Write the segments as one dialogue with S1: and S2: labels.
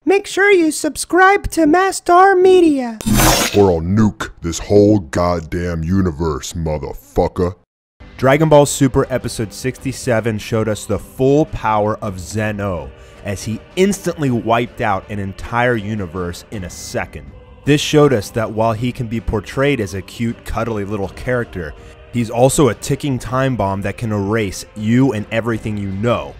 S1: Make sure you subscribe to Mastar Media.
S2: Or I'll nuke this whole goddamn universe, motherfucker.
S3: Dragon Ball Super Episode 67 showed us the full power of Zeno, as he instantly wiped out an entire universe in a second. This showed us that while he can be portrayed as a cute, cuddly little character, he's also a ticking time bomb that can erase you and everything you know.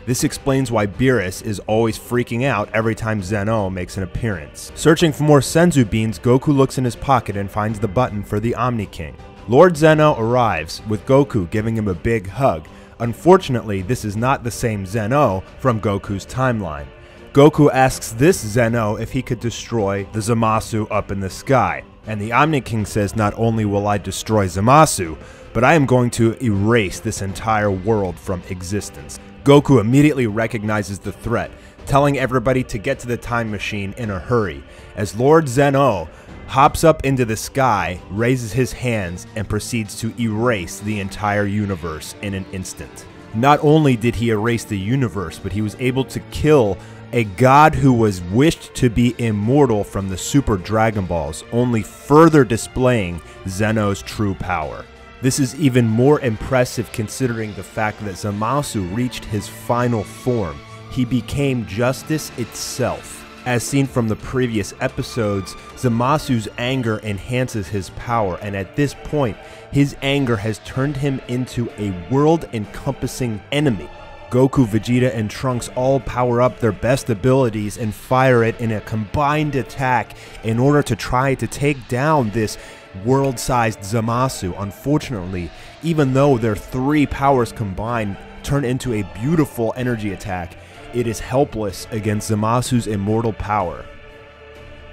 S3: This explains why Beerus is always freaking out every time Zeno makes an appearance. Searching for more Senzu beans, Goku looks in his pocket and finds the button for the Omni King. Lord Zeno arrives, with Goku giving him a big hug. Unfortunately, this is not the same Zeno from Goku's timeline. Goku asks this Zeno if he could destroy the Zamasu up in the sky, and the Omni King says, not only will I destroy Zamasu, but I am going to erase this entire world from existence. Goku immediately recognizes the threat, telling everybody to get to the time machine in a hurry, as Lord Zeno hops up into the sky, raises his hands, and proceeds to erase the entire universe in an instant. Not only did he erase the universe, but he was able to kill a god who was wished to be immortal from the Super Dragon Balls, only further displaying Zeno's true power. This is even more impressive considering the fact that Zamasu reached his final form. He became justice itself. As seen from the previous episodes, Zamasu's anger enhances his power, and at this point, his anger has turned him into a world-encompassing enemy. Goku, Vegeta, and Trunks all power up their best abilities and fire it in a combined attack in order to try to take down this world-sized Zamasu. Unfortunately, even though their three powers combined turn into a beautiful energy attack, it is helpless against Zamasu's immortal power.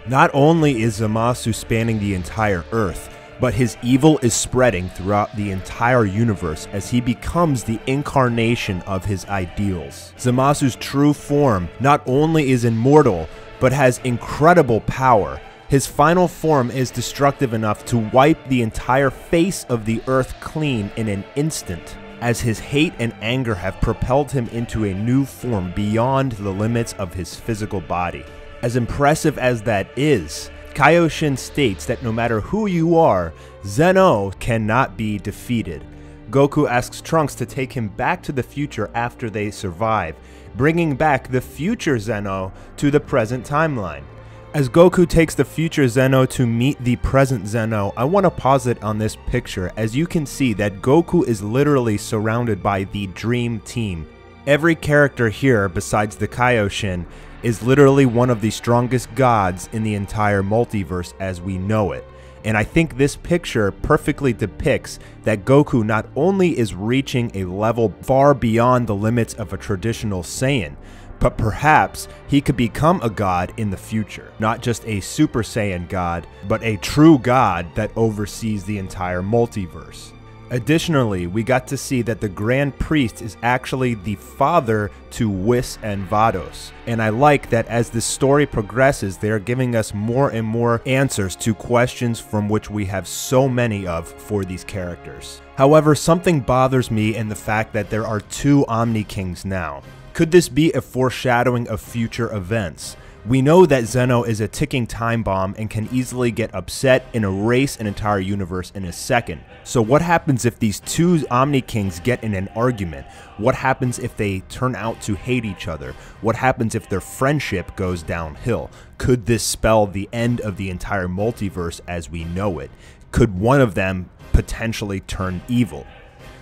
S3: Not only is Zamasu spanning the entire Earth, but his evil is spreading throughout the entire universe as he becomes the incarnation of his ideals. Zamasu's true form not only is immortal, but has incredible power. His final form is destructive enough to wipe the entire face of the Earth clean in an instant, as his hate and anger have propelled him into a new form beyond the limits of his physical body. As impressive as that is, Kaioshin states that no matter who you are, Zeno cannot be defeated. Goku asks Trunks to take him back to the future after they survive, bringing back the future Zeno to the present timeline. As Goku takes the future Zeno to meet the present Zeno, I want to pause it on this picture, as you can see that Goku is literally surrounded by the Dream Team. Every character here, besides the Kaioshin, is literally one of the strongest gods in the entire multiverse as we know it. And I think this picture perfectly depicts that Goku not only is reaching a level far beyond the limits of a traditional Saiyan, but perhaps he could become a god in the future. Not just a Super Saiyan god, but a true god that oversees the entire multiverse. Additionally, we got to see that the Grand Priest is actually the father to Whis and Vados. And I like that as the story progresses, they are giving us more and more answers to questions from which we have so many of for these characters. However, something bothers me in the fact that there are two Omni Kings now. Could this be a foreshadowing of future events? We know that Zeno is a ticking time bomb and can easily get upset and erase an entire universe in a second. So what happens if these two Omni Kings get in an argument? What happens if they turn out to hate each other? What happens if their friendship goes downhill? Could this spell the end of the entire multiverse as we know it? Could one of them potentially turn evil?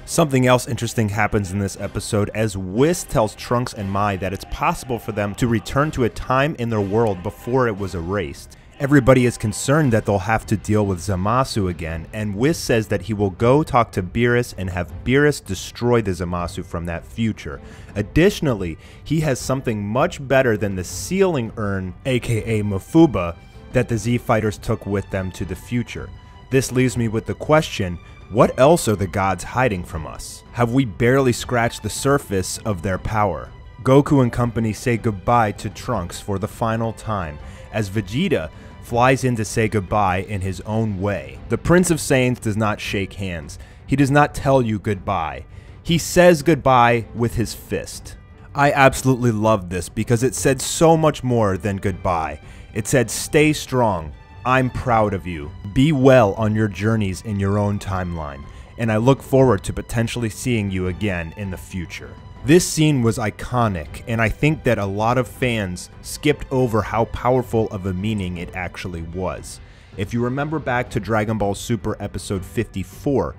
S3: Something else interesting happens in this episode as Whis tells Trunks and Mai that it's possible for them to return to a time in their world before it was erased. Everybody is concerned that they'll have to deal with Zamasu again, and Whis says that he will go talk to Beerus and have Beerus destroy the Zamasu from that future. Additionally, he has something much better than the sealing urn, aka Mafuba, that the Z Fighters took with them to the future. This leaves me with the question, what else are the gods hiding from us? Have we barely scratched the surface of their power? Goku and company say goodbye to Trunks for the final time, as Vegeta flies in to say goodbye in his own way. The Prince of Saiyans does not shake hands. He does not tell you goodbye. He says goodbye with his fist. I absolutely loved this because it said so much more than goodbye. It said, stay strong, I'm proud of you, be well on your journeys in your own timeline, and I look forward to potentially seeing you again in the future. This scene was iconic, and I think that a lot of fans skipped over how powerful of a meaning it actually was. If you remember back to Dragon Ball Super episode 54,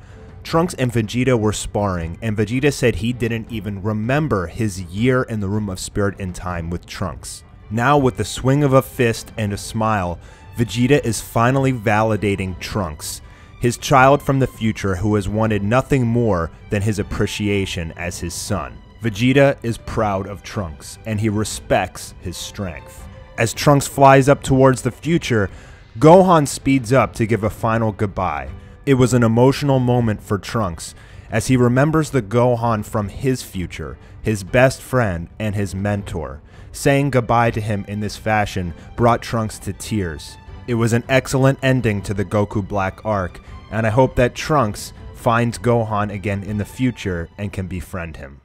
S3: Trunks and Vegeta were sparring, and Vegeta said he didn't even remember his year in the Room of Spirit and Time with Trunks. Now, with the swing of a fist and a smile, Vegeta is finally validating Trunks, his child from the future who has wanted nothing more than his appreciation as his son. Vegeta is proud of Trunks, and he respects his strength. As Trunks flies up towards the future, Gohan speeds up to give a final goodbye. It was an emotional moment for Trunks, as he remembers the Gohan from his future, his best friend and his mentor. Saying goodbye to him in this fashion brought Trunks to tears. It was an excellent ending to the Goku Black arc, and I hope that Trunks finds Gohan again in the future and can befriend him.